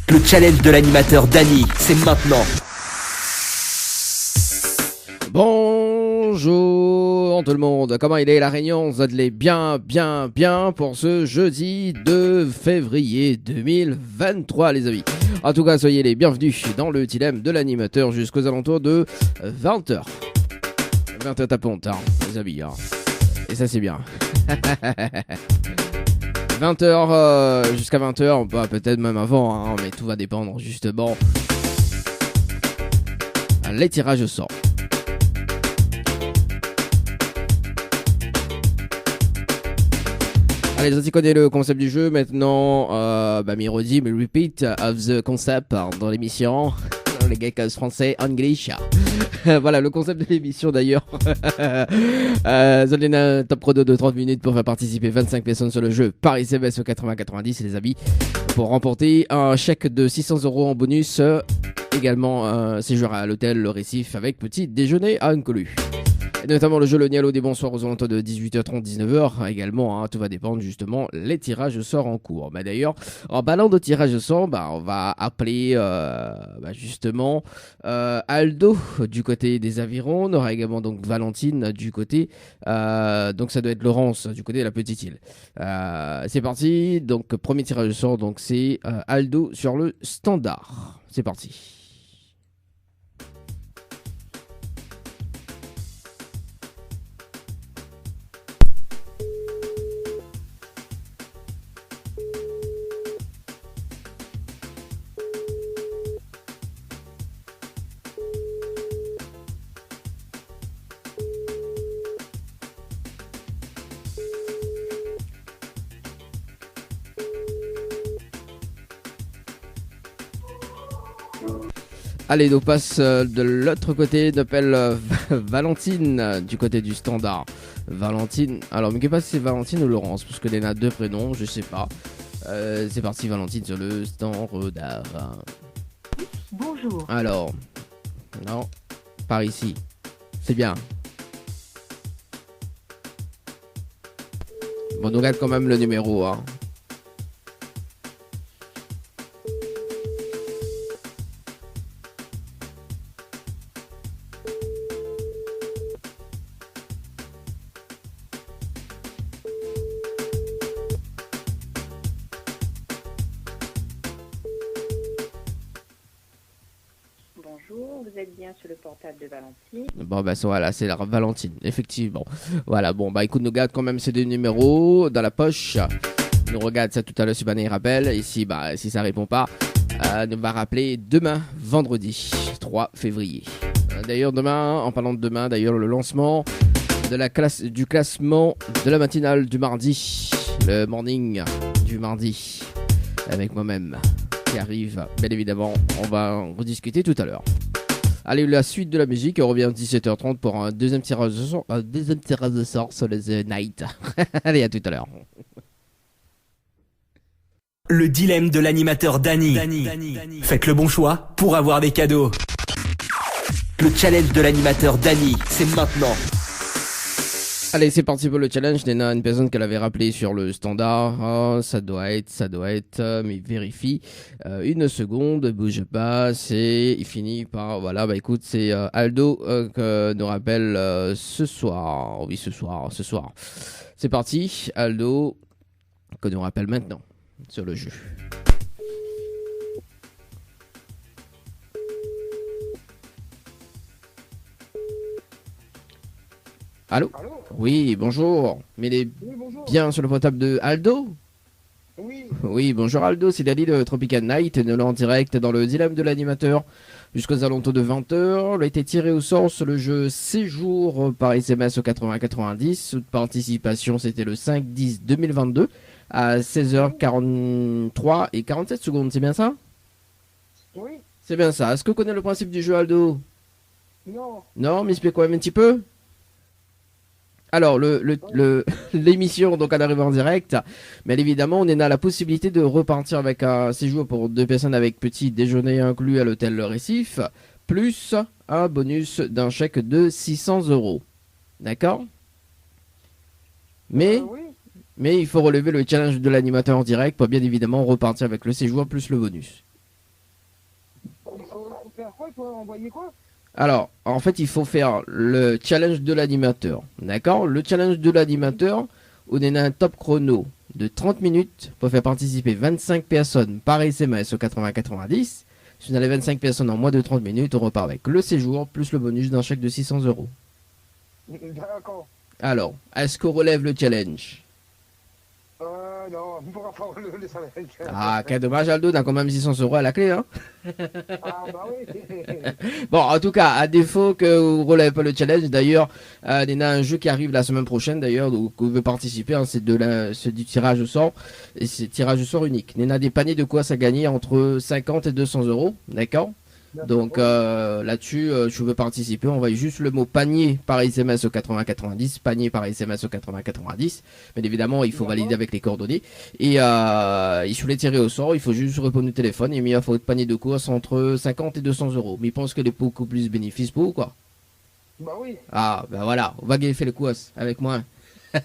Le challenge de l'animateur Dany, c'est maintenant. Bonjour tout le monde, comment il est la Réunion? Vous allez bien pour ce jeudi 2 février 2023 les amis. En tout cas, soyez les bienvenus dans le dilemme de l'animateur jusqu'aux alentours de 20h. 20h tapons tard, les amis. Hein. Et ça c'est bien. 20h jusqu'à 20h, bah, peut-être même avant, hein, mais tout va dépendre justement. Les tirages au sort. Allez, vous connaissez le concept du jeu. Maintenant, Mirodi, me repeat of the concept dans l'émission. Les gars français, English. Voilà le concept de l'émission d'ailleurs. Vous avez un top chrono de 30 minutes pour faire participer 25 personnes sur le jeu par SMS au 8090 les amis. Pour remporter un chèque de 600 € en bonus. Également un séjour à l'hôtel Le Récif avec petit déjeuner à Nkolu. Et notamment le jeu Le Nialo des bonsoirs aux alentours de 18h30, 19h. Également, hein, tout va dépendre justement les tirages au sort en cours. Bah, d'ailleurs, en parlant de tirage au sort, on va appeler justement Aldo du côté des Avirons. On aura également donc Valentine du côté, donc ça doit être Laurence du côté de la Petite Île. C'est parti. Donc premier tirage au sort, donc c'est Aldo sur le standard. C'est parti. Allez, nous passe de l'autre côté, d'appel Valentine du côté du standard. Valentine, alors mais je ne sais pas si c'est Valentine ou Laurence, parce que y en a deux prénoms, je sais pas. C'est parti Valentine sur le standard. Bonjour. Alors, non, par ici, c'est bien. Bon, on regarde quand même le numéro, hein. Vous êtes bien sur le portable de Valentine. Bon voilà, c'est la Valentine, effectivement. Voilà, bon écoute, nous garde quand même ces deux numéros dans la poche. Nous regarde ça tout à l'heure sur Banner rappel. Et si ça répond pas, nous va rappeler demain, vendredi 3 février. D'ailleurs demain, en parlant de demain, d'ailleurs le lancement de du classement de la matinale du mardi, le morning du mardi, avec moi-même qui arrive, bien évidemment, on va en rediscuter tout à l'heure. Allez, la suite de la musique, on revient à 17h30 pour un deuxième tirage de sort sur les The Night. Allez, à tout à l'heure. Le dilemme de l'animateur Dany. Faites le bon choix pour avoir des cadeaux. Le challenge de l'animateur Dany, c'est maintenant. Allez, c'est parti pour le challenge. Il y a une personne qu'elle avait rappelé sur le standard. Oh, ça doit être, mais vérifie. Une seconde, bouge pas. Il finit par, voilà, écoute, c'est Aldo que nous rappelle ce soir. Oui, ce soir. C'est parti, Aldo, que nous rappelle maintenant sur le jeu. Allô ? Oui, bonjour. Mais il est bien sur le portable de Aldo ? Oui, bonjour Aldo, c'est Dany de Tropical Night, nous en direct dans le dilemme de l'animateur jusqu'aux alentours de 20h. Il a été tiré au sort sur le jeu Séjour par SMS au 8090. Toute participation, c'était le 5-10-2022 à 16h43 et 47 secondes, c'est bien ça ? Oui. C'est bien ça. Est-ce que vous connaissez le principe du jeu, Aldo ? Non. Non, mais explique quand même un petit peu ? Alors, l'émission, donc, elle arrive en direct. Mais évidemment, on a la possibilité de repartir avec un séjour pour 2 personnes avec petit déjeuner inclus à l'hôtel Le Récif, plus un bonus d'un chèque de 600 €. D'accord ? Mais il faut relever le challenge de l'animateur en direct pour bien évidemment repartir avec le séjour plus le bonus. faire quoi? Il faut envoyer quoi? Alors, en fait, il faut faire le challenge de l'animateur. D'accord? Le challenge de l'animateur, on a un top chrono de 30 minutes pour faire participer 25 personnes par SMS au 80-90. Si on a les 25 personnes en moins de 30 minutes, on repart avec le séjour plus le bonus d'un chèque de 600 euros. D'accord. Alors, est-ce qu'on relève le challenge? Non, on pourra pas le salaire. Ah, quel dommage, Aldo, on a quand même 600 euros à la clé, hein? Ah, bah oui. Bon, en tout cas, à défaut que vous ne relèvez pas le challenge, d'ailleurs, il y a un jeu qui arrive la semaine prochaine, d'ailleurs, où vous pouvez participer, hein, c'est du tirage au sort, et c'est tirage au sort unique. Il y a des paniers de quoi ça gagner entre 50 et 200 euros, d'accord? Donc là-dessus, je veux participer, on va juste le mot panier par SMS au 80-90, panier par SMS au 80-90, mais évidemment il faut valider avec les coordonnées, et il faut les tirer au sort, il faut juste répondre au téléphone, et il faut votre panier de course entre 50 et 200 euros, mais il pense que les beaucoup plus bénéfices pour vous, quoi. Bah oui. Ah, ben voilà, on va gagner les courses avec moi. Ok.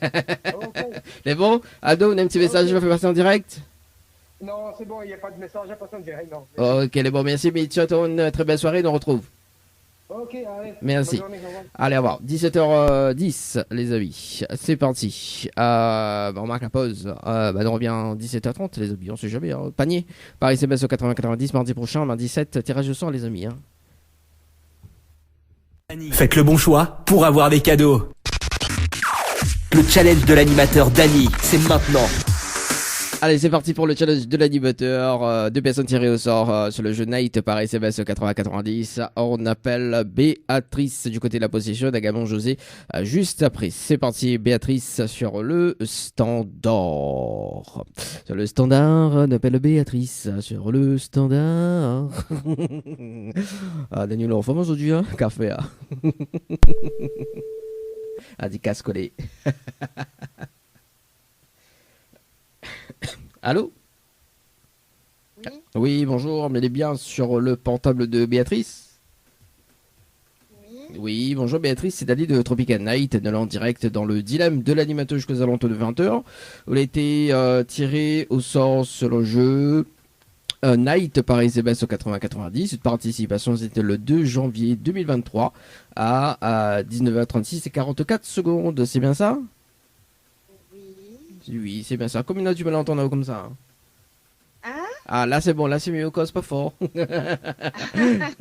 C'est bon? Ado, on a un petit message, je vais faire passer en direct? Non, c'est bon, il n'y a pas de message à passer en direct, non. Ok, les bons, merci, mais tu as une très belle soirée, on se retrouve. Ok, allez. Merci. Bonne journée, au revoir. Allez, à voir. 17h10, les amis. C'est parti. On marque la pause. On revient à 17h30, les amis. On sait jamais. Hein. Panier par SMS au 80-90, mardi prochain, mardi 7. Tirage au sort, les amis. Hein. Faites le bon choix pour avoir des cadeaux. Le challenge de l'animateur Dany, c'est maintenant. Allez, c'est parti pour le challenge de l'animateur. 2 personnes tirées au sort sur le jeu Night par SMS 80-90. On appelle Béatrice du côté de la possession, également José juste après. C'est parti, Béatrice sur le standard. Sur le standard, on appelle Béatrice sur le standard. Daniel, on fait aujourd'hui, hein? Café, hein? Dit casse-collé. Allô? Oui. Oui, bonjour, mais elle est bien sur le portable de Béatrice? Oui. Oui, bonjour Béatrice, c'est Dali de Tropical Night, de en direct dans le dilemme de l'animateur jusqu'aux alentours de 20h. Vous avez été tiré au sort sur le jeu Night par SMS au 80-90. Cette participation, c'était le 2 janvier 2023 à 19h36 et 44 secondes, c'est bien ça? Oui, c'est bien ça. Combien de tu me l'entends comme ça? Hein? Ah, là c'est bon, là c'est mieux, cause pas fort.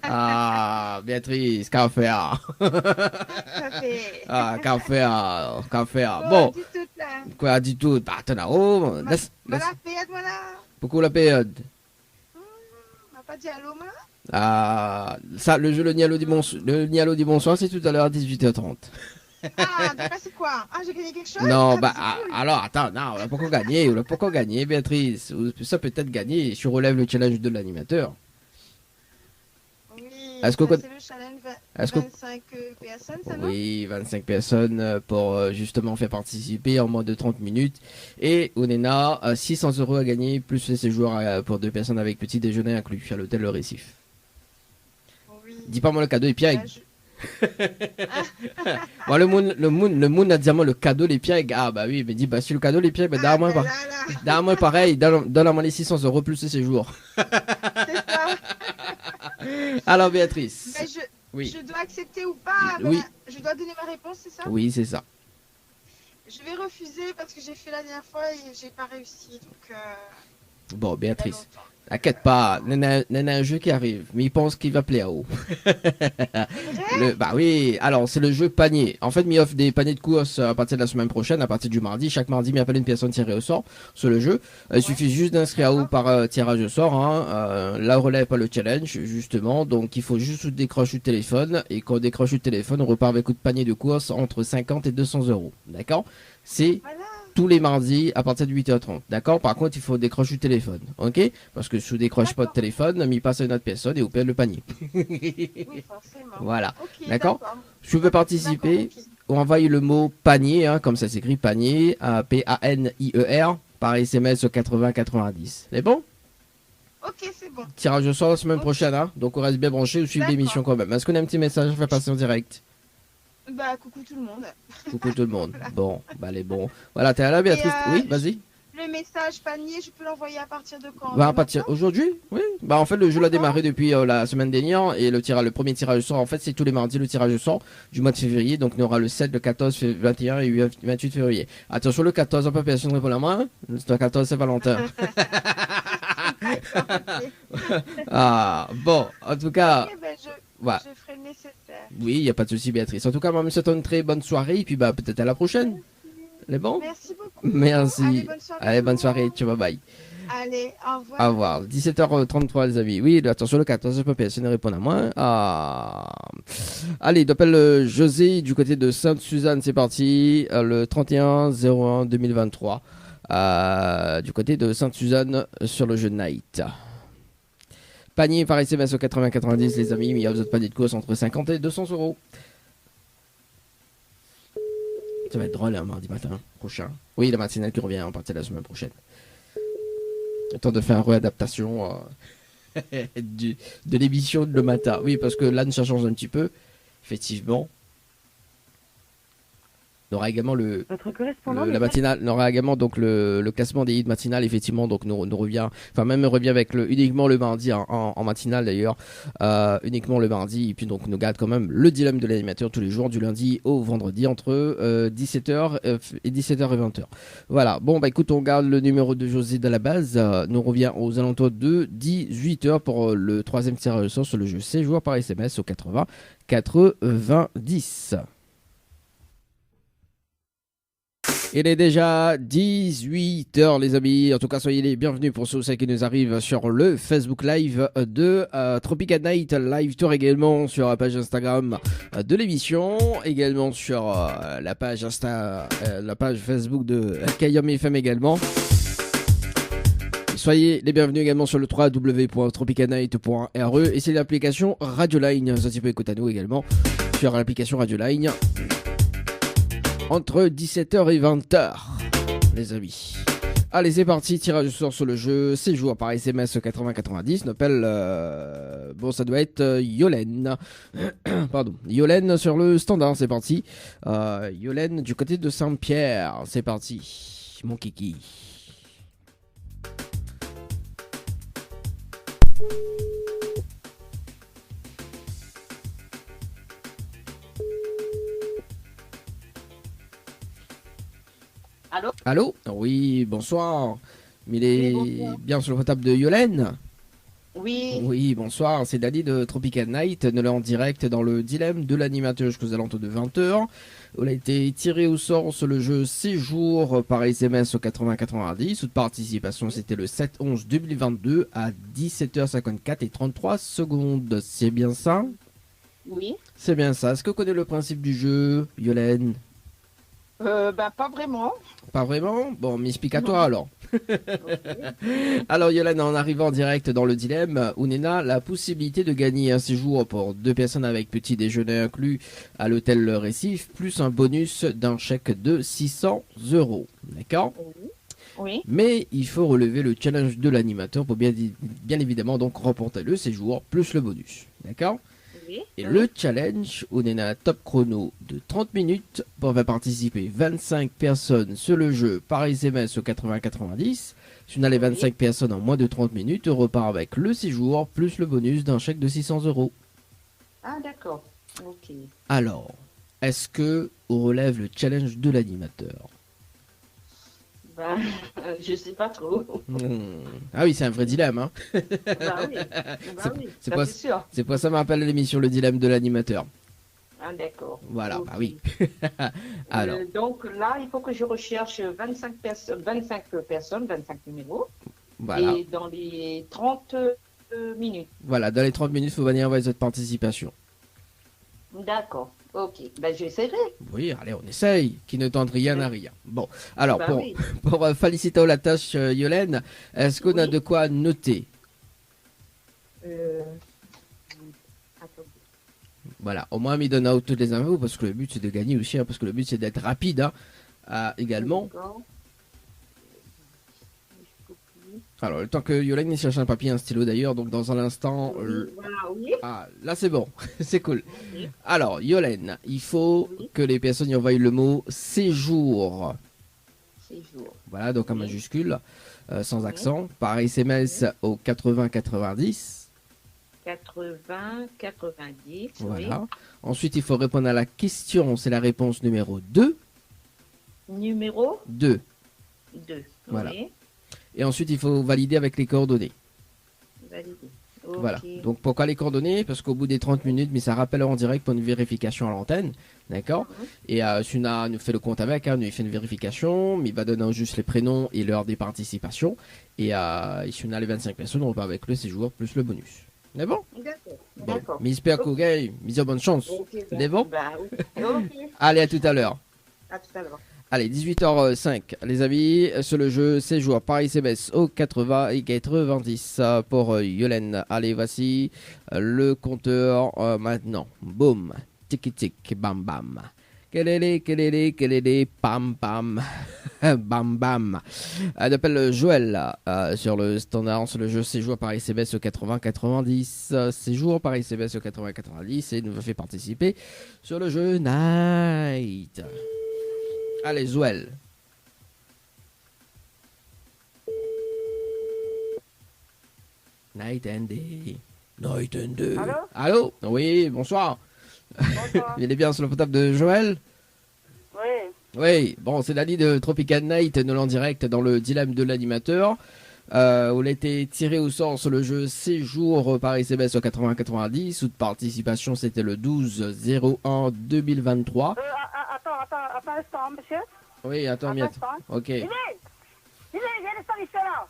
Ah, Béatrice, café. Café. Ah, café. Café. Oh, Bon, dis tout là. quoi, dis tout. Bah, attends là. Oh, laisse. Voilà, paye voilà. Pourquoi la période? M'a pas dit allô, ma? Ah, ça, le jeu, le Nialo dit bonsoir, c'est tout à l'heure à 18h30. Ah, d'accord, c'est quoi? Ah, j'ai gagné quelque chose? Non, Ah, bah, c'est cool. alors, attends, non, on a pourquoi gagner, Béatrice? Ça peut-être gagner, je relève le challenge de l'animateur. Oui, Est-ce que- c'est le challenge est-ce que- 25 personnes, ça, non? Oui, 25 personnes pour justement faire participer en moins de 30 minutes. Et on en a 600 euros à gagner, plus les séjours pour 2 personnes avec petit déjeuner inclus à l'hôtel Le Récif. Oui. Dis pas moi le cadeau et Pierre. Là, Bon, le monde a dit à moi le cadeau les Pierre. Ah bah oui, mais dis bah si le cadeau les Pierre, bah Ah, donne-moi ben pas. là, Donne-moi pareil, donne-moi les 600 euros plus les séjours. c'est ça. Alors Béatrice. Ben, Oui. je dois accepter ou pas? Ben, Oui. Je dois donner ma réponse, c'est ça? Oui, c'est ça. Je vais refuser parce que j'ai fait la dernière fois et j'ai pas réussi. Donc, Bon, il y a Béatrice. longtemps. T'inquiète pas, il y a un jeu qui arrive, mais il pense qu'il va plaire haut. Bah oui, alors c'est le jeu panier. En fait, il offre des paniers de course à partir de la semaine prochaine, à partir du mardi. Chaque mardi, il m'appelle une personne tirée au sort sur le jeu. Il suffit juste d'inscrire à haut par tirage au sort. Hein. Là, on relève pas le challenge, justement. Donc, il faut juste décrocher le téléphone. Et quand on décroche le téléphone, on repart avec un panier de course entre 50 et 200 euros. D'accord? C'est Voilà. tous les mardis à partir de 8h30. D'accord? Par contre, il faut décrocher le téléphone. Ok? Parce que si vous décrochez pas de téléphone, il passe à une autre personne et vous perdez le panier. Oui, forcément. Voilà. Ok, D'accord? Si vous voulez participer, D'accord, envoyez le mot panier, hein, comme ça s'écrit panier, P-A-N-I-E-R, par SMS au 80-90. C'est bon? ok, c'est bon. Tirage au sort la semaine Ok. prochaine, hein? Donc on reste bien branché ou suivre D'accord. l'émission quand même. Est-ce qu'on a un petit message à faire passer en direct? Bah, coucou tout le monde. Coucou tout le monde. Bon, bah les bons. Voilà, t'es là, Béatrice? Et, Oui, vas-y. le message panier, je peux l'envoyer à partir de quand? Bah, à Dès partir maintenant? aujourd'hui, oui. Bah, en fait, le jeu a démarré depuis la semaine dernière et le premier tirage au sort, en fait, c'est tous les mardis le tirage au sort du mois de février. Donc, il y aura le 7, le 14, 21 et 28 février. Attention, le 14, on peut personne répond à moi. Le 14, c'est Valentin. Ah, bon, en tout cas, Ok, ben voilà. je ferai le nécessaire. Oui, il n'y a pas de souci, Béatrice. En tout cas, moi, je me souhaite une très bonne soirée et puis, bah, peut-être à la prochaine. Les bons? Merci beaucoup. Merci. Allez, bonne soirée. Allez, tout bonne le soirée. monde. Ciao, bye bye. Allez, au revoir. Au revoir. 17h33, les amis. Oui, attention, le 14, je peux personne ne répond à moi. Ah. Allez, d'appel José du côté de Sainte-Suzanne, c'est parti. Le 31-01-2023. Du côté de Sainte-Suzanne sur le jeu Night. Panier par SMS au 80-90, les amis. Mais il y a besoin de panier de course entre 50 et 200 euros. Ça va être drôle, hein, mardi matin prochain. Oui, la matinale qui revient à partir de la semaine prochaine. Le temps de faire une réadaptation de l'émission de le matin. Oui, parce que là, ça change un petit peu. Effectivement. On aura également Votre correspondant la matinale, on aura également donc le classement des hits matinales, effectivement, donc nous revient, enfin même revient avec uniquement le mardi en matinale d'ailleurs, uniquement le mardi, et puis donc nous garde quand même le dilemme de l'animateur tous les jours du lundi au vendredi entre 17h et 17h et 20h. Voilà, bon bah écoute, on garde le numéro de José de la base, nous revient aux alentours de 18h pour le troisième tirage au sort sur le jeu 6 joueurs par SMS au 80 90. Il est déjà 18h les amis, en tout cas soyez les bienvenus pour ceux qui nous arrivent sur le Facebook Live de Tropical Night Live Tour, également sur la page Instagram de l'émission, également sur la page Facebook de Kayom FM également. Soyez les bienvenus également sur le www.tropicalnight.re et c'est l'application Radioline, ça tu peux écouter à nous également sur l'application Radioline. Entre 17h et 20h, les amis. Allez, c'est parti, tirage au sort sur le jeu, 6 jours par SMS 80-90, n'appelle, bon, ça doit être Yolène. Pardon, Yolène sur le standard, c'est parti. Yolène du côté de Saint-Pierre, c'est parti, mon kiki. Allô? Allô? Oui, bonsoir. Il est bonsoir. bien sur le portable de Yolène? Oui, Oui, bonsoir. C'est Dali de Tropical Night. Nous sommes en direct dans le dilemme de l'animateur jusqu'aux alentours de 20h. On a été tiré au sort sur le jeu 6 jours par SMS au 80-90. Toute participation, c'était le 7-11-2022 à 17h54 et 33 secondes. C'est bien ça? oui. C'est bien ça. Est-ce que vous connaissez le principe du jeu, Yolène? Pas vraiment. Pas vraiment? Bon, mais explique-toi alors. Alors Yolène, en arrivant en direct dans le dilemme, Ounena, la possibilité de gagner un séjour pour 2 personnes avec petit déjeuner inclus à l'hôtel Le Récif, plus un bonus d'un chèque de 600 euros. D'accord? Oui, Mais il faut relever le challenge de l'animateur pour bien évidemment donc remporter le séjour plus le bonus. D'accord? oui. Et le challenge, on est à top chrono de 30 minutes pour faire participer 25 personnes sur le jeu par SMS au 80-90. Si on a les 25 personnes en moins de 30 minutes, on repart avec le séjour plus le bonus d'un chèque de 600 euros. Ah, d'accord. Ok. Alors, est-ce que on relève le challenge de l'animateur? Ben, je sais pas trop. Ah oui, c'est un vrai dilemme. Hein. Bah oui, c'est ça, pas- c'est sûr. C'est pour ça qu'on m'appelle l'émission le dilemme de l'animateur. Ah, d'accord. Voilà, Ok. bah oui. Alors, Donc là, il faut que je recherche 25 personnes, 25 numéros. voilà. Et dans les 30 minutes. Voilà, dans les 30 minutes, il faut venir envoyer votre participation. D'accord. Ok. Ben, j'essaierai. Oui, allez, on essaye. Qui ne tente rien à rien. Bon, alors, Bah pour, oui. pour féliciter la tâche, Yolène, est-ce qu'on a Oui. de quoi noter? Attends. Voilà, au moins, il donne out toutes les infos, parce que le but, c'est de gagner aussi, hein, parce que le but, c'est d'être rapide, hein, également. D'accord. Alors, le temps que Yolène cherche un papier, un stylo d'ailleurs, donc dans un instant... Oui, voilà, oui. Ah, là c'est bon, c'est cool. Oui. Alors, Yolène, il faut Oui. que les personnes y envoient le mot séjour. séjour. Voilà, donc en Oui. majuscule, sans Oui. accent, par SMS au 80 90. 80, 90, Voilà. Ensuite, il faut répondre à la question, c'est la réponse numéro 2. oui. Numéro 2. 2. Voilà. Oui. Et ensuite, il faut valider avec les coordonnées. Validé. Ok. Voilà. Donc, pourquoi les coordonnées? Parce qu'au bout des 30 minutes, mais ça rappelle en direct pour une vérification à l'antenne. D'accord? Et Suna nous fait le compte avec, hein, nous il fait une vérification, mais il va donner juste les prénoms et l'heure des participations. Et Suna, les 25 personnes, on repart avec le séjour plus le bonus. C'est bon? D'accord. Bon. D'accord. Mais j'espère qu'au gars, mise bonne chance. Ok, C'est bon? Bah, oui. Ok. Allez, à tout à l'heure. À tout à l'heure. Allez, 18h05, les amis, sur le jeu séjour Paris CBS au 80 et 90 pour Yolène. Allez, voici le compteur maintenant. Boum, tiki tic, bam bam. Kelele, pam pam, bam bam. Elle appelle Joël sur le standard, sur le jeu séjour Paris CBS au 80-90. Séjour Paris CBS au 80-90 et nous fait participer sur le jeu Night. Allez, Joël. Night and day. Night and day. Allô? Allô? Oui, bonsoir. Bonsoir. Il est bien sur le portable de Joël? Oui. Oui, bon, c'est Dali de Tropical Night, nous en direct dans le dilemme de l'animateur. Où il a été tiré au sort sur le jeu Séjour Paris CBS au 80-90. Sous de participation, c'était le 12-01-2023. Attends un instant, monsieur. Oui, attends, Attends un miette. instant. Ok. Viens l'instant, ici là.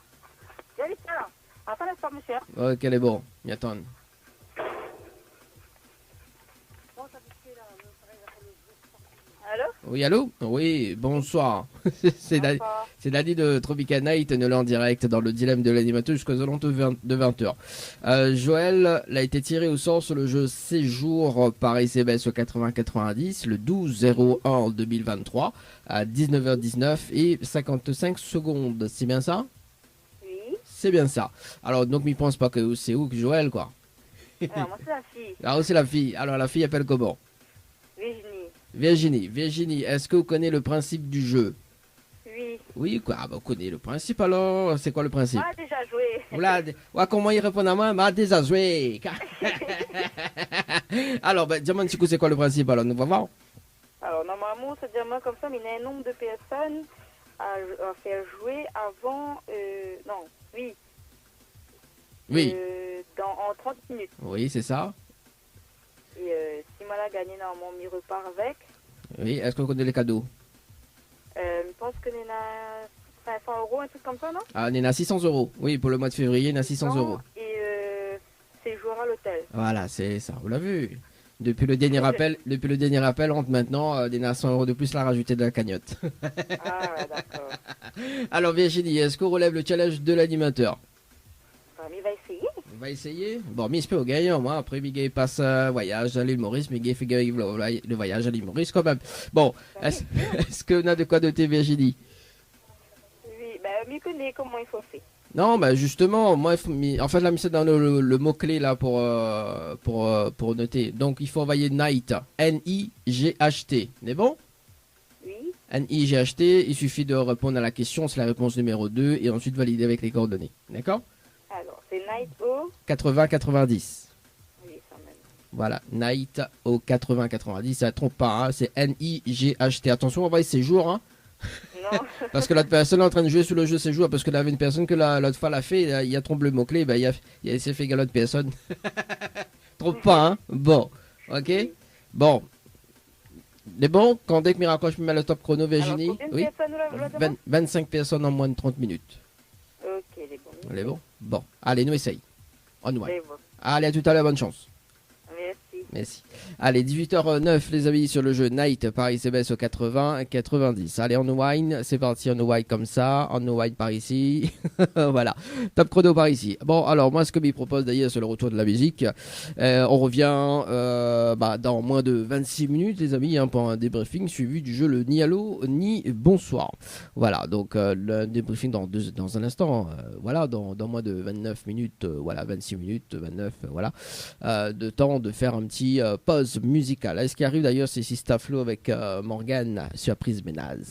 Viens ici là. Attends un instant, monsieur. Ok, elle est bon. Miaton. Allô? Oui, allô? Oui, bonsoir. C'est Dali. Bonsoir. C'est Dali de Tropical Night, nous en direct dans le dilemme de l'animateur jusqu'aux alentours de 20h. Joël a été tiré au sort sur le jeu Séjour Paris CBS au 80-90 le 12-01-2023 à 19h19 et 55 secondes. C'est bien ça? Oui. C'est bien ça. Alors, donc, il pense pas que c'est où que Joël, quoi. Alors, moi, c'est la fille. Alors, c'est la fille. Alors, la fille appelle comment? Virginie. Virginie, est-ce que vous connaissez le principe du jeu? Oui. Oui, quoi? Ah, bah, vous connaissez le principe alors? C'est quoi le principe? Moi, j'ai déjà joué. Voilà, ouais, comment il répond à moi? Bah, déjà joué. Alors, bah, dis-moi un petit coup, c'est quoi le principe alors? Nous allons voir. Alors, normalement, c'est dire moi comme ça, mais il y a un nombre de personnes à faire jouer avant. Non, oui. Oui, En 30 minutes. oui, c'est ça. Et si moi, là, gagné, normalement, m'y repart avec. Oui, est-ce qu'on connaît les cadeaux? Je pense que y en a 500 €, un truc comme ça, non? Ah, on est à 600 euros. Oui, pour le mois de février, on est à 600 euros. Et séjour à l'hôtel. Voilà, c'est ça, vous l'avez vu. Depuis le dernier appel, entre maintenant, on a 100 euros de plus à rajouter de la cagnotte. Ah, ouais, d'accord. Alors, Virginie, est-ce qu'on relève le challenge de l'animateur? Mais il va essayer. On va essayer. Bon, mais j'espère au gagnant, moi. Après, Miguel passe voyage à l'île Maurice. Miguel fait le voyage à l'île Maurice quand même. Bon, est-ce qu'on a de quoi noter, Virginie? Oui, mieux connaît comment il faut faire. Non, bah justement, moi, en fait, là, c'est dans le mot-clé là pour noter. Donc, il faut envoyer Night. N-I-G-H-T. C'est bon? Oui. N-I-G-H-T. Il suffit de répondre à la question, c'est la réponse numéro 2, et ensuite valider avec les coordonnées. D'accord? Alors, c'est Night au. 80-90. Oui, ça même. Voilà, Night au 80-90, ça ne trompe pas, hein, c'est N-I-G-H-T. Attention, on va essayer séjour, hein, Non. parce que l'autre personne est en train de jouer sur le jeu séjour, parce qu'il y avait une personne que l'autre fois l'a fait, il a trompé le mot-clé, ben, il s'est fait égaler l'autre personne. Trompe pas, hein. Bon, ok. Bon. Mais bon, quand dès que me raccroche, je me mets le top chrono, Virginie. Alors, combien de Oui. personnes nous la demande 25 personnes en moins de 30 minutes. Ok, les bons. Elle est bon? Bon, allez, nous essaye. On y va. Les bons. Allez, à tout à l'heure, bonne chance. Merci. Merci. Allez, 18h09 les amis sur le jeu Night Paris CBS au 80-90. Allez, on wine, c'est parti, on wine comme ça, on wine par ici. Voilà, top chrono par ici. Bon, alors moi ce que je propose d'ailleurs c'est le retour de la musique. On revient dans moins de 26 minutes les amis hein, pour un débriefing suivi du jeu le ni allô ni bonsoir. Voilà, donc le débriefing dans un instant. Voilà, dans moins de 29 minutes, voilà, 26 minutes, 29, voilà, de temps de faire un petit petite pause musicale. Là, ce qui arrive d'ailleurs, c'est Sista Flo avec Morgane, surprise ménage.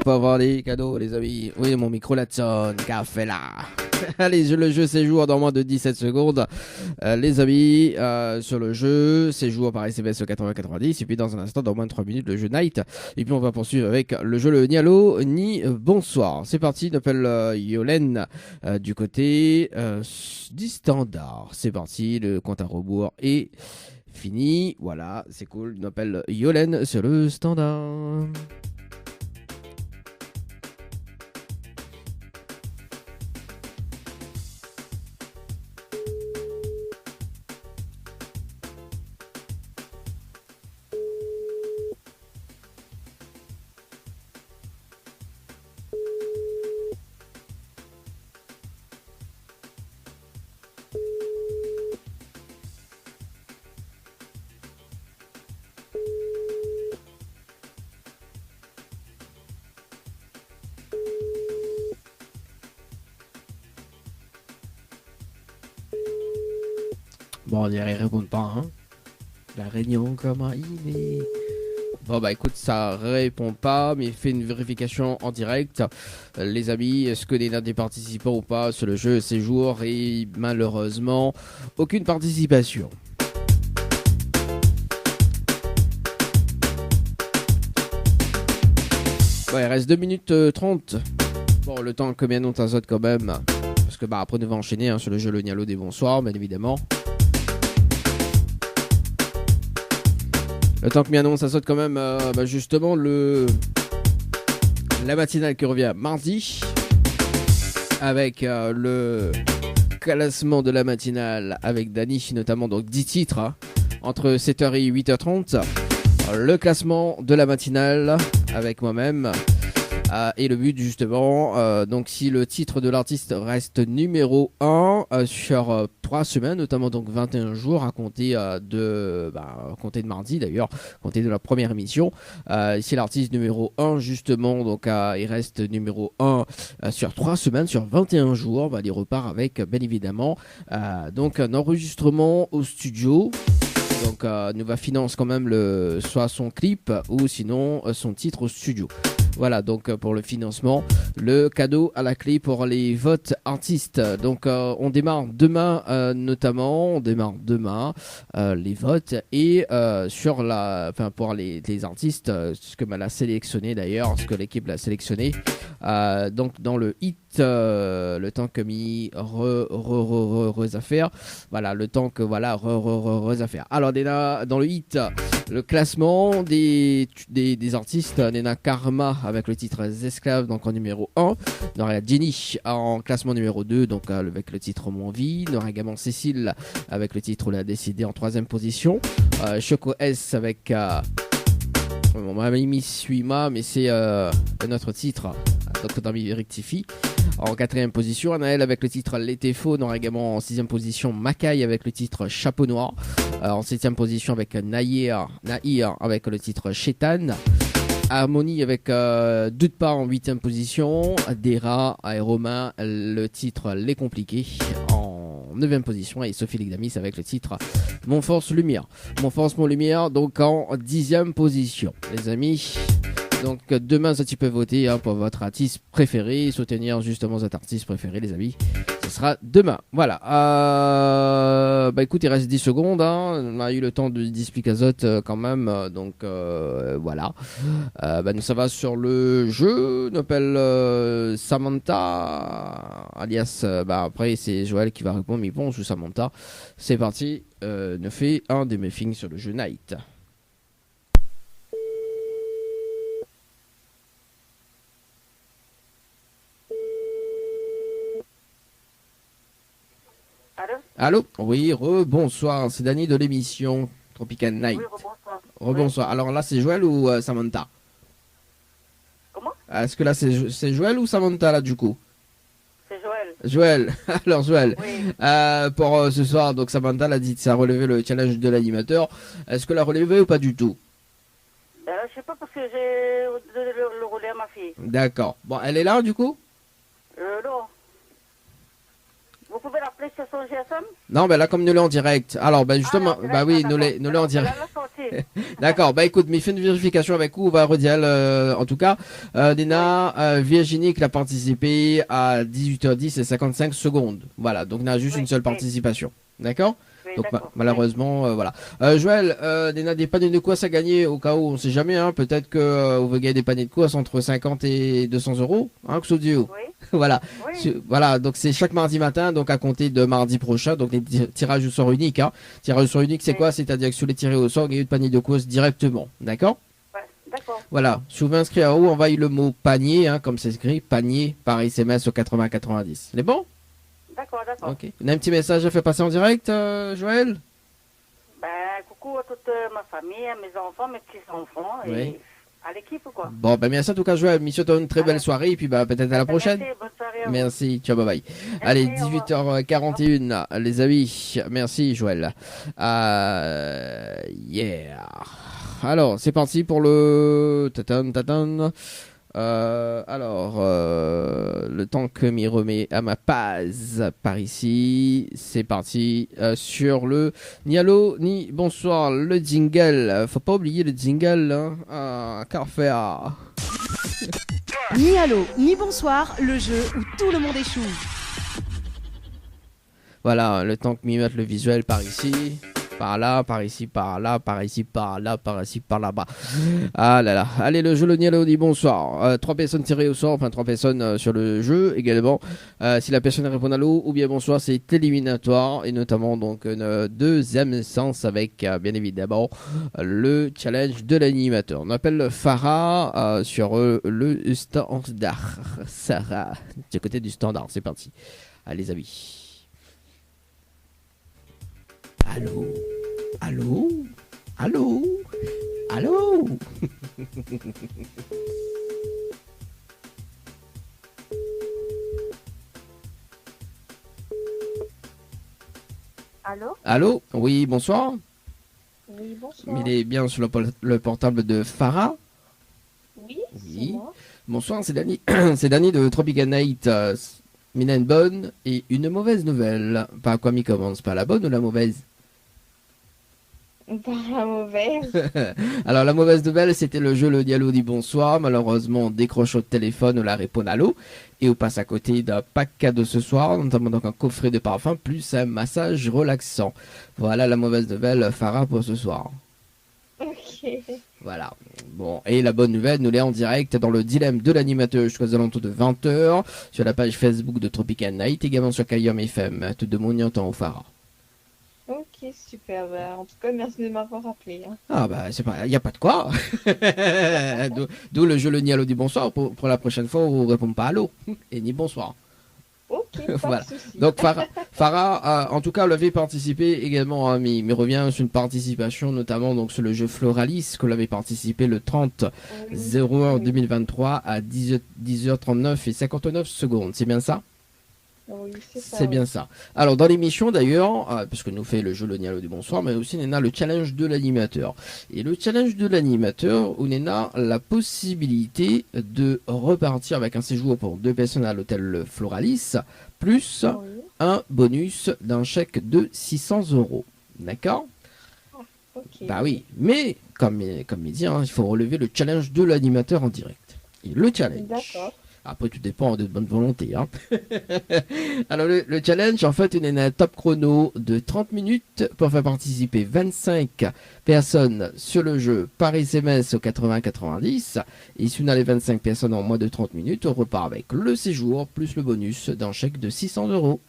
Pour avoir les cadeaux, les amis. Oui, mon micro là sonne, café là. Allez, le jeu séjour dans moins de 17 secondes. Les amis, sur le jeu, séjour par SMS au 80-90. Et puis dans un instant, dans moins de 3 minutes, le jeu Night. Et puis on va poursuivre avec le jeu le Nialo ni bonsoir. C'est parti, on appelle Yolène du côté du standard. C'est parti, le compte à rebours est fini. Voilà, c'est cool. On appelle Yolène sur le standard. Bon, on dirait qu'ils répondent pas, hein. La réunion, comment il est? Bon, bah écoute, ça répond pas, mais fait une vérification en direct. Les amis, est-ce que les des participants ou pas sur le jeu séjour? Et malheureusement, aucune participation. Ouais, il reste 2 minutes 30. Bon, le temps que bien on t'azote quand même. Parce que bah après, on va enchaîner hein, sur le jeu Le Nialo des bonsoirs, bien évidemment. Le temps que bien on s'assaute quand même, justement, la matinale qui revient mardi. Avec le classement de la matinale avec Dany, notamment donc 10 titres hein, entre 7h et 8h30. Le classement de la matinale avec moi-même. Et le but justement, donc si le titre de l'artiste reste numéro 1 sur 3 semaines, notamment donc 21 jours à compter compter de mardi d'ailleurs, compter de la première émission, si l'artiste numéro 1 justement, donc il reste numéro 1 sur 3 semaines, sur 21 jours, il repart avec bien évidemment donc un enregistrement au studio. Donc nous va financer quand même soit son clip ou sinon son titre au studio. Voilà, donc pour le financement, le cadeau à la clé pour les votes artistes. Donc on démarre demain notamment, les votes et pour les artistes, ce que l'a sélectionné d'ailleurs, ce que l'équipe l'a sélectionné. Donc dans le hit, le temps que mis affaires. Voilà, le temps que affaires. Alors déjà dans le hit, le classement des artistes, on a Karma avec le titre Esclaves, donc en numéro 1. On aura Jenny en classement numéro 2, donc avec le titre Mon Vie. On aura également Cécile avec le titre On l'a décidé en 3ème position. Choco S avec on m'a mis Suima, mais c'est un autre titre. Donc on a mis Rectifie. En 4ème position, Anaël avec le titre L'été faux. On aura également en 6ème position Makai avec le titre Chapeau Noir. En 7ème position avec Nahir avec le titre Chétan. Harmonie avec Doute pas en 8ème position. Dera et Romain le titre Les Compliqués en 9ème position. Et Sophie Legdamis avec le titre Mon Force Lumière. Mon Force Mon Lumière donc en 10ème position. Les amis, donc demain ça tu peux voter hein, pour votre artiste préféré, soutenir justement cet artiste préféré les amis. Ce sera demain. Voilà. Écoute, il reste 10 secondes. Hein. On a eu le temps de displiquer Azote quand même. Donc voilà. Nous ça va sur le jeu. On appelle Samantha. Alias, après c'est Joël qui va répondre. Mais bon, sous Samantha. C'est parti. Ne fait un débriefing sur le jeu Night. Allô? Oui, bonsoir, c'est Dany de l'émission Tropical Night. Oui, rebonsoir. Rebonsoir. Alors là, c'est Joël ou Samantha? Comment? Est-ce que là, c'est Joël ou Samantha, là, du coup? C'est Joël. Joël. Alors, Joël. Oui. Pour ce soir, donc Samantha l'a dit que ça a relevé le challenge de l'animateur. Est-ce que l'a relevé ou pas du tout? Je sais pas parce que j'ai donné le relais à ma fille. D'accord. Bon, elle est là, du coup? Non. Vous pouvez l'appeler sur son GSM? Non, ben là, comme nous l'est en direct. Alors, ben justement, Ah, bah oui, d'accord, nous l'est en direct. Elle a sorti. D'accord, bah écoute, mais fais une vérification avec vous, on va redire en tout cas. Nena, Virginie qui a participé à 18h10 et 55 secondes. Voilà, donc on a juste Oui, une seule oui. participation. D'accord? Oui, Donc d'accord. malheureusement, voilà. Joël, Nena, des paniers de course à gagner au cas où, on sait jamais, hein. Peut-être que vous voulez gagner des paniers de course entre 50 et 200 euros, hein, que ce Dieu. Oui, Voilà. oui. Voilà, donc c'est chaque mardi matin, donc à compter de mardi prochain, donc les tirages au sort unique, hein. Tirage au sort unique, c'est Oui. quoi? C'est-à-dire que si vous les tirez au sort, gagnez de panier de course directement. D'accord? Ouais, d'accord. Voilà. Si vous voulez inscrire en haut, envoyez le mot panier, hein, comme c'est écrit, panier par SMS au 80-90. C'est bon? D'accord, d'accord. Ok. On a un petit message à faire passer en direct, Joël? Ben, coucou à toute ma famille, à mes enfants, mes petits-enfants et Oui. à l'équipe, quoi. Bon, ben merci en tout cas, Joël. Monsieur, t'as une très belle soirée, et puis bah peut-être à la prochaine. Merci, bonne soirée à vous. Merci, ciao, bye bye. Allez, au revoir. 18h41, les amis. Merci, Joël. Yeah. Alors, c'est parti pour le tatan. Le temps que m'y remet à ma page par ici, c'est parti sur le ni allô ni bonsoir, le jingle. Faut pas oublier le jingle, hein. Carfair. Ni allô, ni bonsoir, le jeu où tout le monde échoue. Voilà, le temps que m'y mette le visuel par ici, par là, par ici, par là, par ici, par là, par ici, par là-bas. Ah là là. Allez, le jeu, le Nialo dit bonsoir. 3 personnes tirées au sort, enfin 3 personnes sur le jeu également. Si la personne répond allô ou bien bonsoir, c'est éliminatoire. Et notamment donc une deuxième séance avec bien évidemment le challenge de l'animateur. On appelle Farah sur le standard. Sarah, du côté du standard, c'est parti. Allez, amis. Allô? Allô? Allô? Allô? Allô? Allô? Oui, bonsoir. Oui, bonsoir. Il est bien sur le portable de Farah. Oui, Oui. c'est moi. Bonsoir, c'est Dani. C'est Dani de Tropical Night. Mina une bonne et une mauvaise nouvelle. Par quoi m'y commence? Pas la bonne ou la mauvaise? Pas la mauvaise. Alors la mauvaise nouvelle, c'était le jeu Le Diallo dit bonsoir. Malheureusement, on décroche au téléphone ou la répond allô. Et on passe à côté d'un pack cadeau ce soir, notamment donc un coffret de parfum plus un massage relaxant. Voilà la mauvaise nouvelle, Farah, pour ce soir. Ok. Voilà. Bon, et la bonne nouvelle, nous l'est en direct dans le dilemme de l'animateur jusqu'aux alentours de 20h sur la page Facebook de Tropical Night, également sur Kayom FM. Tout de mon temps au Farah. Ok, super. Bah, en tout cas, merci de m'avoir appelé. Hein. Ah bah c'est pas, y a pas de quoi. D'où le jeu le ni allô dit bonsoir pour la prochaine fois on répond pas allô et ni bonsoir. Ok, pas Voilà. de souci. Donc Farah en tout cas elle avait participé également, hein, mais revient sur une participation notamment donc sur le jeu Floralis que l'avait participé le 30 01 2023 à 10h39 et 59 secondes. C'est bien ça? Oui, c'est ça. C'est bien ça. Alors dans l'émission d'ailleurs, parce que nous fait le jeu le Nialo du bonsoir, mais aussi Nena le challenge de l'animateur. Et le challenge de l'animateur où Nena a la possibilité de repartir avec un séjour pour 2 personnes à l'hôtel Floralis, plus Oui. un bonus d'un chèque de 600 €. D'accord? Ok. Bah oui, mais comme il dit, hein, il faut relever le challenge de l'animateur en direct. Et le challenge. D'accord. Après, tout dépend de bonne volonté. Hein. Alors, le challenge, en fait, il est un top chrono de 30 minutes pour faire participer 25 personnes sur le jeu par SMS au 80-90. Et si on a les 25 personnes en moins de 30 minutes, on repart avec le séjour plus le bonus d'un chèque de 600 €.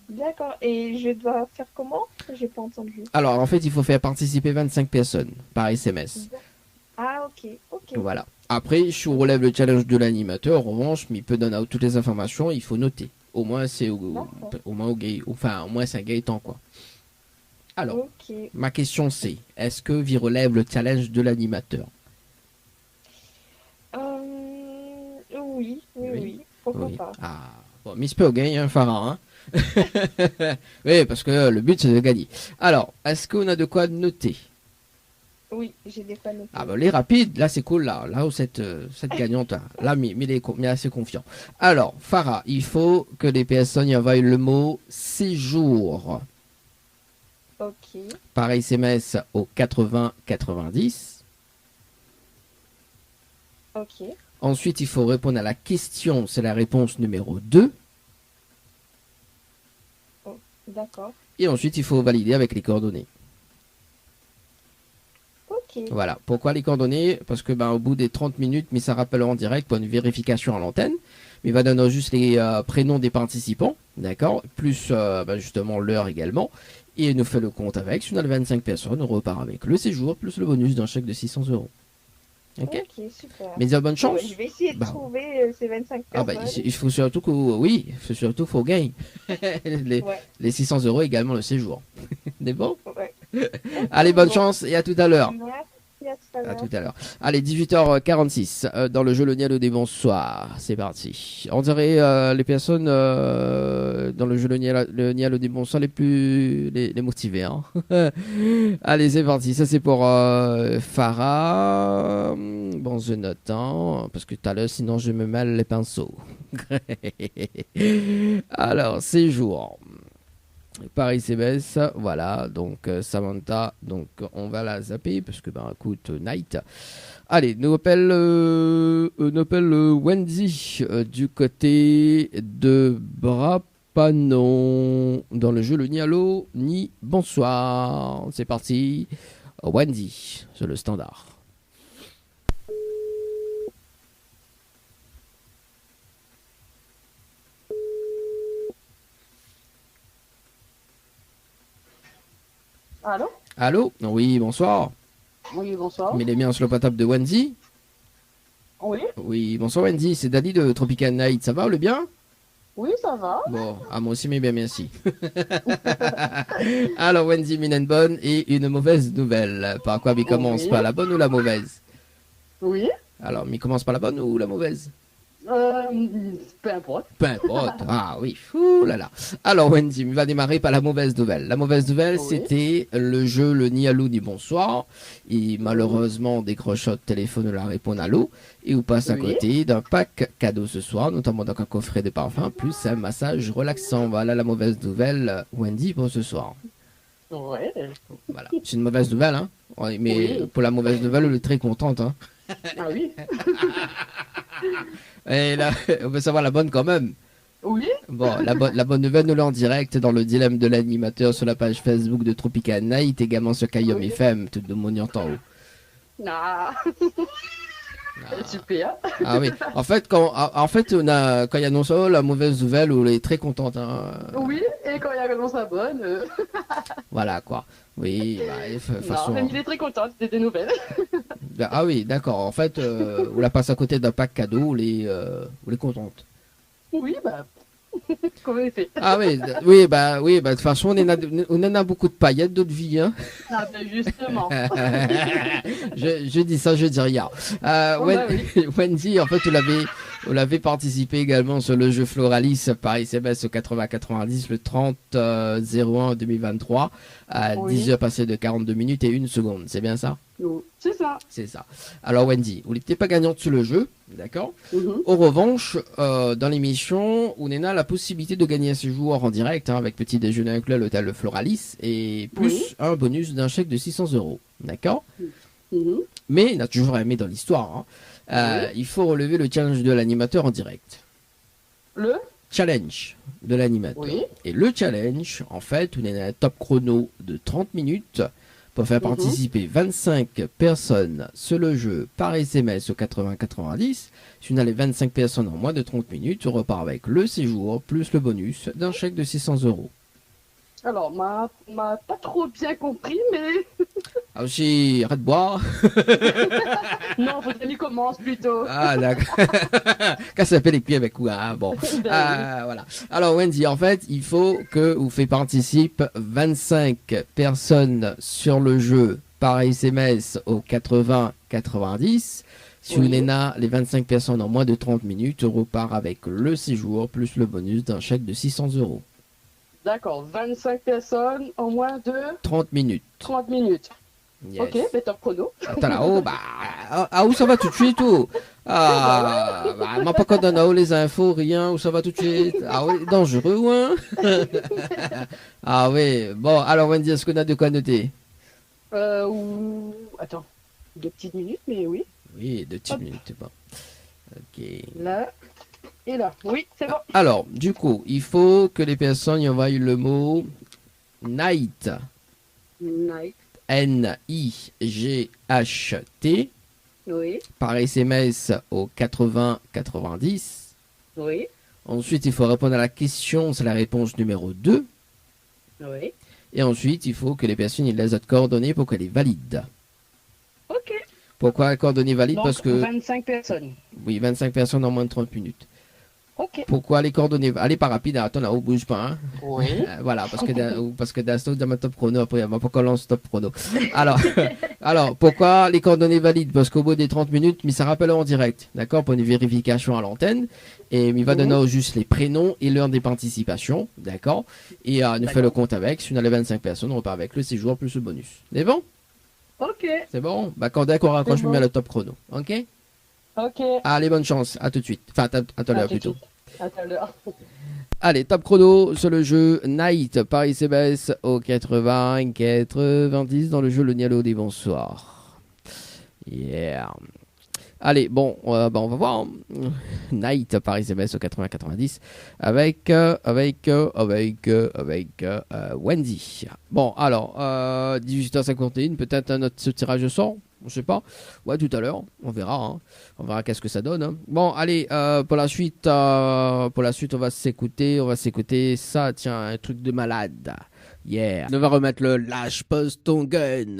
D'accord. Et je dois faire comment? J'ai pas entendu. Alors, en fait, il faut faire participer 25 personnes par SMS. Ah, ok. Ok. Voilà. Après, si on relève le challenge de l'animateur, en revanche, mais il peut donner toutes les informations, il faut noter. Au moins, c'est au moins c'est un Gaëtan, quoi. Alors, Ok. ma question c'est, est-ce que vi relève le challenge de l'animateur? Oui. Pourquoi Oui. pas? Ah, bon, Miss Peu gagne, hein, Farah, hein. Oui, parce que le but c'est de gagner. Alors, est-ce qu'on a de quoi noter? Oui, j'ai des panneaux. Ah bah les rapides, là c'est cool là. Là où cette gagnante, là, mais il est assez confiant. Alors, Farah, il faut que les personnes y envoient le mot séjour Ok. par SMS au 80 90. Ok. Ensuite, il faut répondre à la question, c'est la réponse numéro 2. D'accord. Et ensuite, il faut valider avec les coordonnées. Ok. Voilà. Pourquoi les coordonnées? Parce que au bout des 30 minutes, mais ça rappellera en direct pour une vérification à l'antenne. Mais il va donner juste les prénoms des participants, d'accord? Plus justement l'heure également. Et il nous fait le compte avec. Si on a les 25 personnes, on repart avec le séjour plus le bonus d'un chèque de 600 euros. Ok? Ok, super. Mais il y a bonne chance. Je vais essayer de trouver ces 25 Ah personnes. il faut surtout qu'il faut gagner les 600 euros également le séjour. C'est bon? Ouais. Allez, bonne chance et à tout à l'heure. Merci, à tout à À l'heure. tout à l'heure. Allez, 18h46 dans le jeu Le Nialo des bonsoirs. C'est parti. On dirait les personnes dans le jeu Le Nialo des bonsoirs les motivées. Hein. Allez, c'est parti. Ça, c'est pour Farah. Bon, je note, hein, parce que tout à l'heure, sinon, je me mêle les pinceaux. Alors, séjour. Par SMS, voilà, donc Samantha, donc on va la zapper parce que écoute, Night. Allez, nous appelle Wendy du côté de Brapanon dans le jeu le ni allô ni bonsoir. C'est parti, Wendy, c'est le standard. Allô? Allô? Oui, bonsoir. Oui, bonsoir. Mais les miens sur le portable de Wendy. Oui? Oui, bonsoir Wendy, c'est Dali de Tropical Night, ça va, le bien? Oui, ça va. Bon, moi aussi, mais bien, merci. Alors Wendy, mine bonne et une mauvaise nouvelle. Par quoi il commence, Oui. par la bonne ou la mauvaise? Oui. Alors, il commence par la bonne ou la mauvaise? Peu importe. Peu importe. Ah oui, fou là là. Alors Wendy, il va démarrer par la mauvaise nouvelle. La mauvaise nouvelle, Oui. c'était le jeu le ni allô ni bonsoir. Et malheureusement, on décroche votre téléphone ou la répond allô. Et vous passe à Oui. côté d'un pack cadeau ce soir, notamment donc un coffret de parfum, plus un massage relaxant. Voilà la mauvaise nouvelle, Wendy, pour ce soir. Ouais. Voilà. C'est une mauvaise nouvelle, hein. Ouais, mais Oui. pour la mauvaise nouvelle, elle est très contente, hein. Ah oui? Et là, on veut savoir la bonne quand même. Oui? Bon, la bonne nouvelle, nous l'est en direct dans le dilemme de l'animateur sur la page Facebook de Tropical Night, également sur Kayom Oui. FM, tout de mon en haut. Ah. Super. Ah oui, en fait, quand il annonce la mauvaise nouvelle, on est très contente. Hein. Oui, et quand il y a vraiment sa bonne. Voilà quoi. Oui, de toute façon. Non, mais il est très content, c'était des nouvelles. Ah oui, d'accord. En fait, on la passe à côté d'un pack cadeau, on est contente. Oui, comment il fait? Ah oui, de toute façon, on en a beaucoup de paillettes, d'autres vies, hein. Ah justement. je dis ça, je dis rien. Wendy, en fait, vous l'avez participé également sur le jeu Floralis par SMS au 80-90 le 30-01 2023 à 10h passées de 42 minutes et 1 seconde. C'est bien ça? C'est ça. C'est ça. Alors Wendy, vous n'étiez pas gagnante sur le jeu, d'accord? Mhm. En revanche, dans l'émission, on a la possibilité de gagner un séjour en direct avec petit déjeuner inclus à l'hôtel Le Floralis et plus un bonus d'un chèque de 600 euros, d'accord? Mhm. Mais il a toujours aimé dans l'histoire. Hein. Il faut relever le challenge de l'animateur en direct. Le? Challenge de l'animateur. Oui. Et le challenge, en fait, on est à un top chrono de 30 minutes pour faire participer 25 personnes sur le jeu par SMS au 80-90. Si on a les 25 personnes en moins de 30 minutes, on repart avec le séjour plus le bonus d'un chèque de 600 euros. Alors, m'a pas trop bien compris, mais... Ah aussi, arrête de boire. Non, faudrait qu'il commence plutôt. Ah d'accord. Quand ça fait les pieds avec quoi, hein, bon. Voilà. Alors Wendy, en fait, il faut que vous faites participer 25 personnes sur le jeu par SMS au 80-90. Si on est là, les 25 personnes en moins de 30 minutes, on repart avec le séjour plus le bonus d'un chèque de 600 euros. D'accord, 25 personnes en moins de 30 minutes. 30 minutes. Yes. Ok, mais top chrono. Attends là-haut, bah, où ça va tout de suite, où? M'a pas qu'on donne là-haut les infos, rien, où ça va tout de suite? Ah oui, dangereux, hein? Ah oui, bon, alors Wendy, est-ce qu'on a de quoi noter? Attends, 2 petites minutes, mais oui. Oui, 2 petites minutes, c'est bon. Ok. Là et là. Oui, c'est bon. Alors, du coup, il faut que les personnes y envoient le mot night. Night. N-I-G-H-T Oui, par SMS au 80-90. oui, Ensuite, il faut répondre à la question, c'est la réponse numéro 2. oui. Et ensuite, il faut que les personnes aient les autres coordonnées pour qu'elles les valident. Ok. Pourquoi les coordonnées valides? Donc, Parce que, 25 personnes. oui, 25 personnes en moins de 30 minutes. Ok. Pourquoi les coordonnées? Allez, pas rapide, attends là, bouge pas. Hein. Oui. Voilà, parce que d'instant, dans ma top chrono, après, on va pas qu'on lance top chrono. Alors, pourquoi les coordonnées valides? Parce qu'au bout des 30 minutes, mais ça rappelle en direct, d'accord, pour une vérification à l'antenne. Et il va donner juste les prénoms et l'heure des participations, d'accord. Et nous fait le compte avec. Si on a les 25 personnes, on repart avec le séjour plus le bonus. C'est bon? Ok. C'est bon? Bah, quand dès qu'on raccroche, C'est je bon. mets le top chrono. Ok? Ok. Allez, bonne chance. À tout de suite. Enfin, à tout à l'heure tout de plutôt. suite. À tout à l'heure. Allez, top chrono sur le jeu Night par SMS au 80-90 dans le jeu Le Nialo des bonsoirs. Yeah. Allez, bon, on va voir. Night par SMS au 80-90 avec Wendy. Bon, alors, 18h51, peut-être un autre tirage au sort. On sait pas. Ouais, tout à l'heure. On verra. Hein. On verra qu'est-ce que ça donne. Hein. Bon, allez, pour la suite, on va s'écouter ça. Tiens, un truc de malade. Yeah. On va remettre le lâche pose ton gun.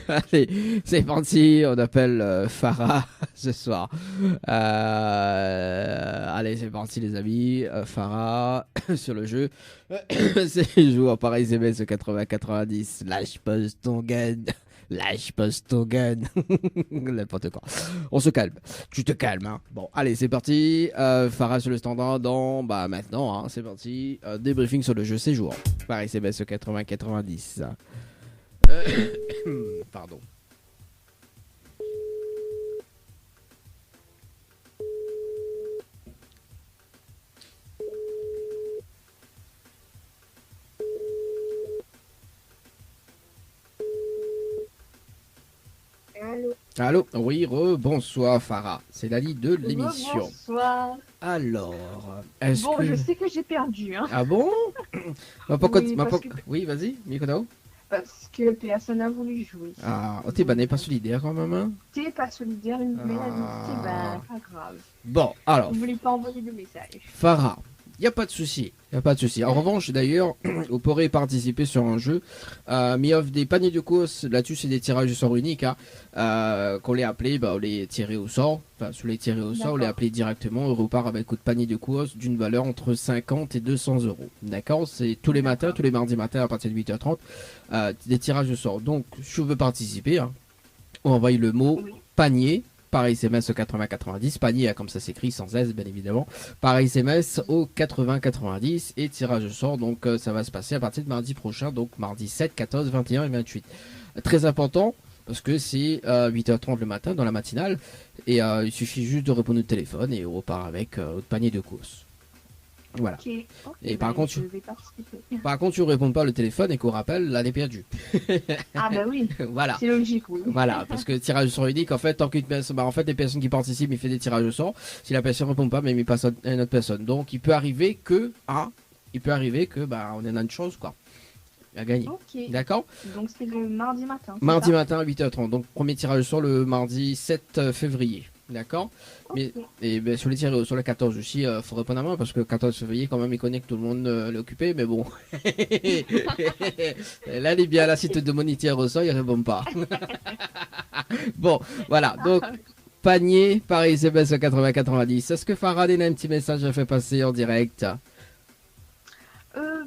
Allez, c'est parti. On appelle Farah ce soir. Allez, c'est parti, les amis. Farah sur le jeu. C'est joué par SMS 80-90. Lâche pose ton gun. Lâche pose ton gun. N'importe quoi. On se calme. Tu te calmes. Hein. Bon, allez, c'est parti. Farah sur le standard dans maintenant. Hein, c'est parti. Débriefing sur le jeu séjour. Par SMS 80-90. Pardon. Allô. Oui, bonsoir Farah. C'est Lali de l'émission. Bonsoir. Alors, est-ce Bon, que... je sais que j'ai perdu, hein, Ah bon? Oui, parce que- Oui, vas-y, Mikoto. parce que personne n'a voulu jouer. Ah, t'es n'est pas solidaire quand même, hein? T'es pas solidaire, mais c'est pas grave. Bon, alors, Vous voulez pas envoyer de message. Farah, y a pas de souci. En revanche, d'ailleurs, vous pourrez participer sur un jeu. Mais il offre des paniers de course. Là-dessus, c'est des tirages au sort uniques. Hein. Qu'on les appelé, on les tirait au sort. Enfin, sous les tirés au sort, on les appelé directement. On repart avec un panier de course d'une valeur entre 50 et 200 euros. D'accord? C'est tous les matins, tous les mardis matins à partir de 8h30. Des tirages au sort. Donc, si vous voulez participer, hein, on envoie le mot panier par SMS au 80-90, panier comme ça s'écrit sans S bien évidemment, par SMS au 80-90 et tirage au sort, donc ça va se passer à partir de mardi prochain, donc mardi 7, 14, 21 et 28. Très important parce que c'est 8h30 le matin dans la matinale et il suffit juste de répondre au téléphone et on repart avec votre panier de course. Voilà. Ok. Et par contre, je vais participer. Par contre, tu ne réponds pas le téléphone et qu'on rappelle, là, elle est perdue. Ah bah oui, Voilà. c'est logique, oui. Voilà, parce que tirage au sort unique, en fait, tant qu'une personne, en fait, les personnes qui participent, il fait des tirages au sort. Si la personne ne répond pas, mais il passe à une autre personne. Donc, il peut arriver que, on a une chance, quoi. À gagner. Ok. D'accord? Donc c'est le mardi matin. c'est Mardi ça matin à 8h30. Donc, premier tirage au sort le mardi 7 février. D'accord? Mais et sur les tirés sur le 14 aussi, faut répondre à moi parce que 14 février, quand même, il connaît que tout le monde l'est occupé, mais bon. Là, il est bien là, si tu demandes il tire au sort, il répond pas. Bon, voilà. Donc, panier par SMS 80-90. Est-ce que Farah a un petit message à faire passer en direct?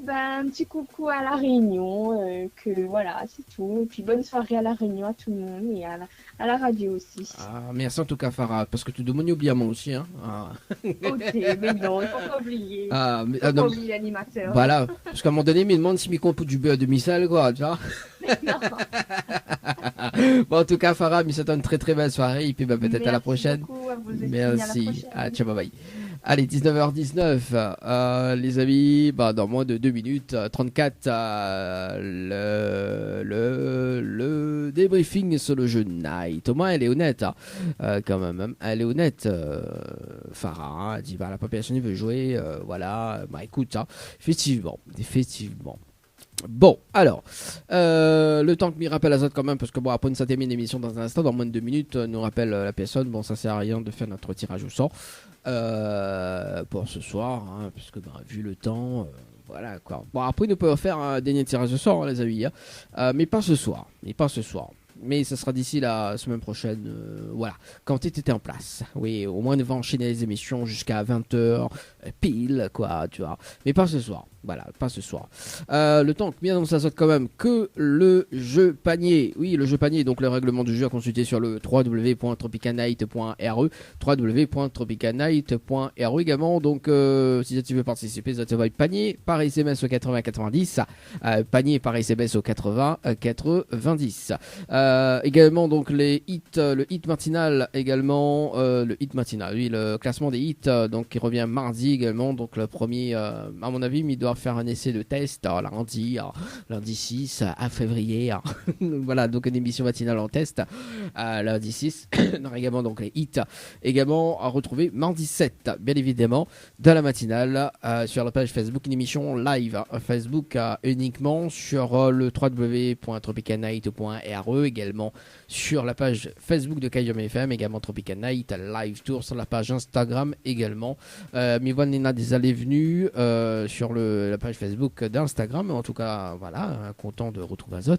un petit coucou à La Réunion, que voilà, c'est tout. Et puis bonne soirée à La Réunion à tout le monde et à la radio aussi. Ah, merci en tout cas, Farah, parce que tu demandes oublier à moi aussi. Hein. Ah. Ok, mais non, il faut pas oublier. Ah, mais, Il faut non, pas oublier l'animateur. voilà, parce qu'à un moment donné, il me demande si mes comptes du beurre à demi-sel, quoi, tu vois. Non. Bon, en tout cas, Farah, mais ça donne une très très belle soirée, et puis bah, peut-être à la prochaine. Beaucoup à vous aussi, Merci. à la Ciao, bye bye. Allez, 19h19, les amis, bah, dans moins de 2 minutes 34, le débriefing sur le jeu Night. Au moins, elle est honnête, hein, quand même. Hein. Elle est honnête, Farah. Elle dit, bah, la population veut jouer, voilà. Bah, écoute, hein, effectivement. Bon, alors, le temps que m'y rappelle Azot quand même, parce que bon, après ça termine l'émission dans un instant, dans moins de 2 minutes, nous rappelle la personne, bon, ça sert à rien de faire notre tirage au sort pour ce soir, hein, parce que bah, vu le temps, voilà quoi. Bon, après nous pouvons faire un dernier tirage au sort, hein, les amis, hein, mais pas ce soir, mais ce sera d'ici la semaine prochaine, voilà, quand tu étais en place. Oui, au moins, nous va enchaîner les émissions jusqu'à 20h, pile, quoi, tu vois. Mais pas ce soir, voilà, pas ce soir. Le temps que bien on s'associe quand même que le jeu panier. Oui, le jeu panier, donc le règlement du jeu à consulter sur le www.tropicanight.re, www.tropicanight.re également. Donc, si tu veux participer, ça te va être panier par SMS au 80-90, panier par SMS au 80-90. Également donc les hits, le hit matinal également, oui, le classement des hits, donc qui revient mardi également, donc le premier, à mon avis, il doit faire un essai de test lundi 6 à février, voilà, donc une émission matinale en test, lundi 6, également donc les hits, également à retrouver mardi 7, bien évidemment, dans la matinale, sur la page Facebook, une émission live, Facebook uniquement sur le www.tropicanight.re, également sur la page Facebook de Kayom FM, également Tropical Night, live tour sur la page Instagram également. Mivoine Nena des allées-venues sur la page Facebook d'Instagram, en tout cas, voilà, content de retrouver Azot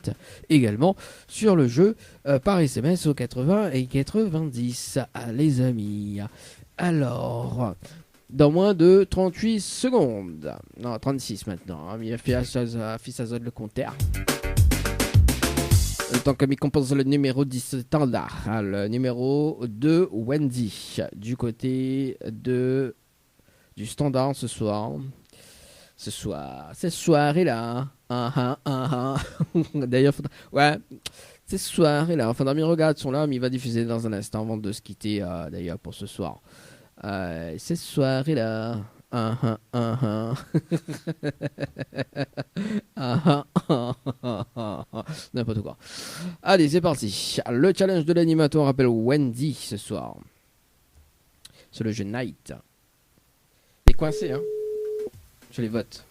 également sur le jeu par SMS au 80 et 90, les amis. Alors, dans moins de 38 secondes, non, 36 maintenant, hein, il a fait Azot le compteur. Le temps que m'y compose le numéro 10 standard, hein, le numéro 2 Wendy, du côté du standard ce soir. Cette soirée-là, d'ailleurs, ouais, cette soirée-là, enfin, dans mes regards sont là, mais il va diffuser dans un instant avant de se quitter, d'ailleurs, pour ce soir. Cette soirée-là, n'importe quoi. Allez, c'est parti. Le challenge de l'animateur, on rappelle Wendy ce soir. C'est le jeu Night. Il est coincé, hein. Je les vote.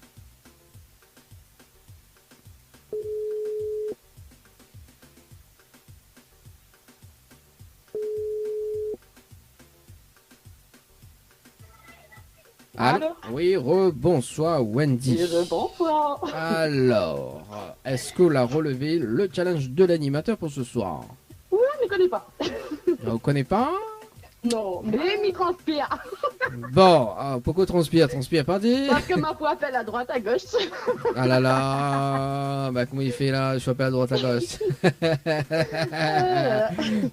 Allô? Oui, bonsoir Wendy. Bonsoir. Alors, est-ce que l'a relevé le challenge de l'animateur pour ce soir? Ouais, je ne connais pas. Vous connaissez pas? Non, mais m'y transpire. Bon, pourquoi transpire pas dit? Parce que ma peau appelle à droite, à gauche. Ah là là, bah comment il fait là? Je suis pas à droite à gauche.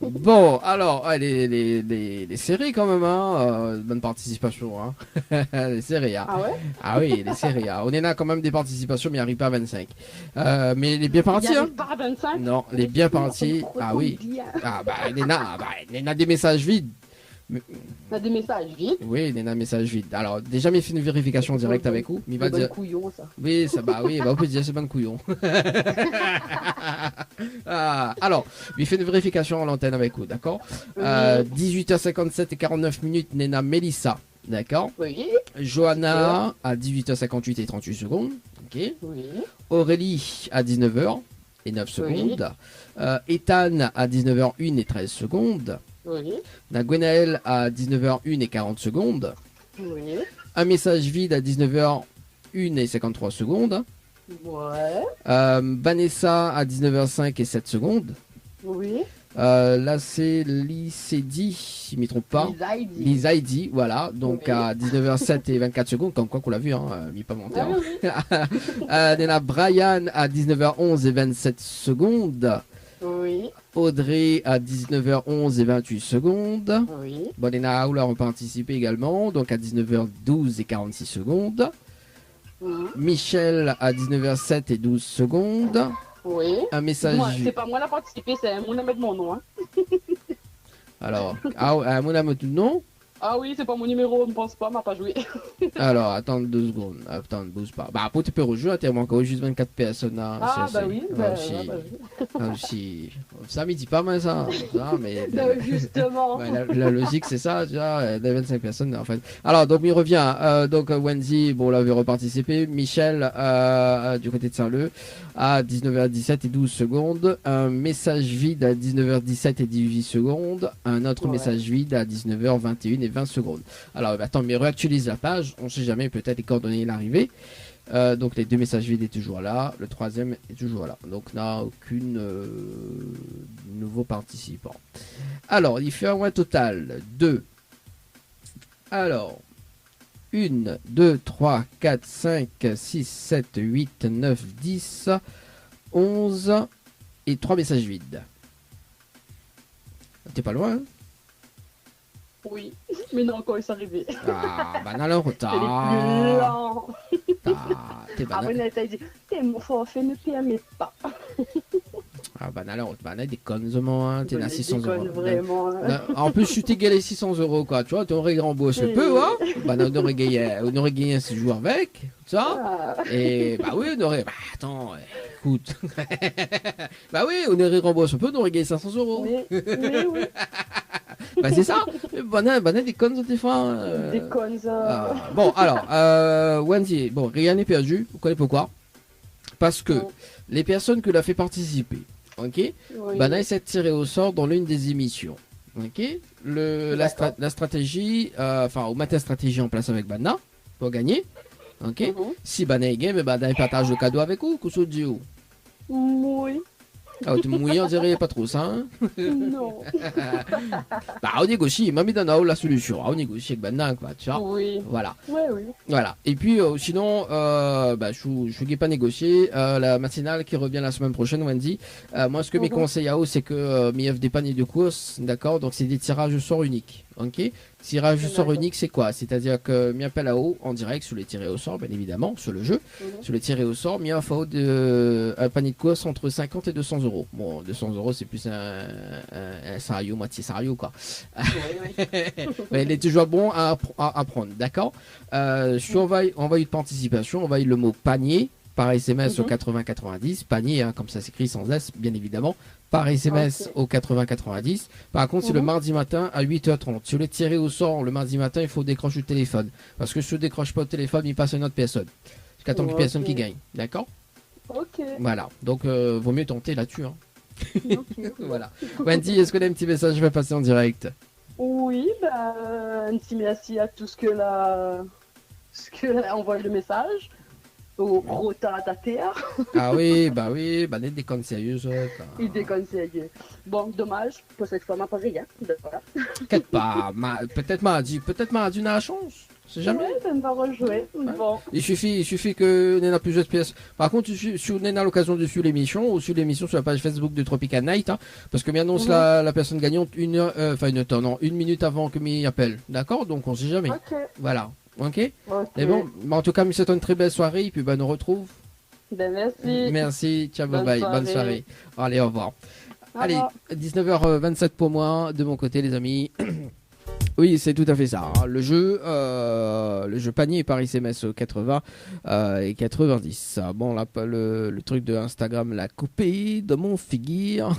Bon, alors, les séries quand même, hein, bonne participation, hein. Les séries, hein. Ah ouais? Ah oui, les séries, hein. On en a quand même des participations, mais il n'arrive pas à 25. Mais les bien partis, hein. Pas à 25? Non, les bien partis, ah oui. Ah bah, il en a des messages vides. On a des messages vides. Oui, il y a un message vide. Alors, déjà, il fait une vérification directe avec vous. Mais il va dire. Couillon, ça. Oui, ça, bah oui, bah, on peut dire c'est bon couillon. Alors, il fait une vérification à l'antenne avec vous, d'accord? 18h57 et 49 minutes, Nena Mélissa, d'accord? Oui. Johanna à 18h58 et 38 secondes, ok? Oui. Aurélie à 19h et 9 secondes. Ethan à 19h01 et 13 secondes. Oui. Gwenaël à 19h01 et 40 secondes. Oui. Un message vide à 19h01 et 53 secondes. Ouais. Vanessa à 19h05 et 7 secondes. Oui. Là, c'est Lycédi, si je ne me trompe pas. Lizaidi, voilà. Donc, Oui. à 19h07 et 24 secondes, comme quoi qu'on l'a vu, hein, mais pas mentir. Ah On a Brian à 19h11 et 27 secondes. Oui, Audrey à 19h11 et 28 secondes. oui, Bon, on a Aoula ont participé également, donc à 19h12 et 46 secondes. oui. Michel à 19h07 et 12 secondes. Oui. Un message. Moi, c'est pas moi qui a participé, c'est mon ami de mon nom. Hein. Alors, mon ami, non. Ah oui, c'est pas mon numéro, ne pense pas, m'a pas joué. Alors, attends 2 secondes. Attends, ne bouge pas. Bah, après, tu peux rejouer, t'es encore juste 24 personnes. Ah, bah oui, bah, aussi. Ça me dit pas mal ça. Mais justement. ouais, la logique, c'est ça, tu vois, des 25 personnes, en fait. Alors, donc, il revient. Donc, Wendy, bon, là, avait reparticipé. Michel, du côté de Saint-Leu, à 19h17 et 12 secondes. Un message vide à 19h17 et 18 secondes. Un autre message vide à 19h21 et 20 secondes. Alors, attends, mais réactualise la page. On sait jamais, peut-être les coordonnées l'arrivée. Donc les 2 messages vides est toujours là, le 3e est toujours là. Donc on n'a aucune nouveau participant. Alors il fait un total de. Alors 1, 2, 3, 4, 5, 6, 7, 8, 9, 10, 11 et 3 messages vides. T'es pas loin, hein? Oui, mais non, quand il s'est arrivé. Ah, bah dans le retard. Elle est plus lent. T'es Ah, banal. Renette a dit, t'es mon forfait ne permet pas. Ah, banal, banal, des connes, hein. T'es là 600 euros. Vraiment. En plus, tu t'es galé 600 euros, quoi. Tu vois, tu aurais remboursé un peu, hein. Bah, on aurait gagné un séjour avec, ça. Ah. Et, bah oui, on aurait. Bah, attends, écoute. Bah oui, on aurait remboursé un peu, on aurait gagné 500 euros. Oui, oui. Bah, c'est ça. Banal, des connes, des fois. Des connes. Bon, alors, Wendy, bon, rien n'est perdu. Vous connaissez pourquoi? Parce que les personnes que l'a fait participer, ok, Oui. Bana s'est tiré au sort dans l'une des émissions. Ok, la stratégie, au matin stratégie en place avec Bana pour gagner. Ok, si Bana est game, Bana partage le cadeau avec vous. Qu'est-ce que tu dis? Oui. Ah, tu mouilles, on dirait pas trop ça. Hein? Non. Bah, on négocie. Mamie donne la solution. On négocie avec Bana, quoi. Tu vois? Oui. Voilà. Oui, oui. Voilà. Et puis, sinon, je ne vais pas négocier. La matinale qui revient la semaine prochaine, Wendy. Moi, ce que mes conseils à eux, c'est que m'y offre des paniers de course, d'accord? Donc, c'est des tirages au sort uniques. Ok? Tirage au sort unique, c'est quoi? C'est-à-dire que m'y appelle à haut en direct sur les tirés au sort, bien évidemment, sur le jeu. Sur les tirés au sort, m'y offre un panier de course entre 50 et 200 euros. Bon, 200 euros, c'est plus un sérieux, moitié sérieux, quoi. Mais il est toujours bon à prendre, d'accord? Si on va une participation, on va le mot panier par SMS au 80-90, panier, hein, comme ça s'écrit sans S, bien évidemment, par SMS au 80-90. Par contre, c'est le mardi matin à 8h30. Si vous voulez tirer au sort le mardi matin, il faut décrocher le téléphone. Parce que si je ne décroche pas le téléphone, il passe à une autre personne. Jusqu'à tant qu'une personne qui gagne, d'accord? Ok. Voilà, donc vaut mieux tenter là-dessus. Hein. Voilà. Wendy, est-ce que tu as un petit message je vais passer en direct? Oui, un petit merci à tout ce que là envoie le message. Au retardataire. Ah oui, net des connes sérieuses. Il déconne sérieux. Bon, dommage, pour cette fois, m'a pas rien. Voilà. T'inquiète pas, peut-être mardi, on a la chance. C'est jamais. Ouais, ça me va rejouer. Bon. Il suffit que on ait plusieurs pièces. Par contre, si on a l'occasion de suivre l'émission, ou suivre l'émission sur la page Facebook de Tropical Night, hein, parce que m'annonce la personne gagnante une minute avant que m'y appelle. D'accord? Donc on sait jamais. Ok. Voilà. Ok. Et bon, en tout cas, je souhaite une très belle soirée et puis nous retrouve. Ben merci. Merci, ciao, bye bye, bonne soirée. Allez, au revoir. Allez, 19h27 pour moi, de mon côté, les amis. Oui, c'est tout à fait ça. Hein. Le jeu panier par SMS 80 et 90. Bon, là, le truc de Instagram l'a coupé de mon figure.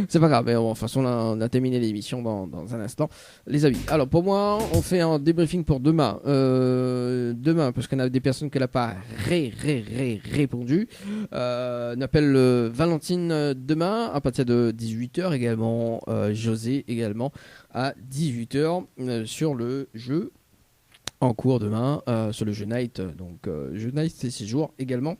C'est pas grave. Mais bon, de toute façon, là, on a terminé l'émission dans un instant. Les amis, alors pour moi, on fait un débriefing pour demain. Demain, parce qu'on a des personnes qui n'ont pas répondu. On appelle Valentine demain à partir de 18h également. José également à 18h sur le jeu en cours demain, sur le jeu Night. Donc, jeu Night, c'est 6 jours également.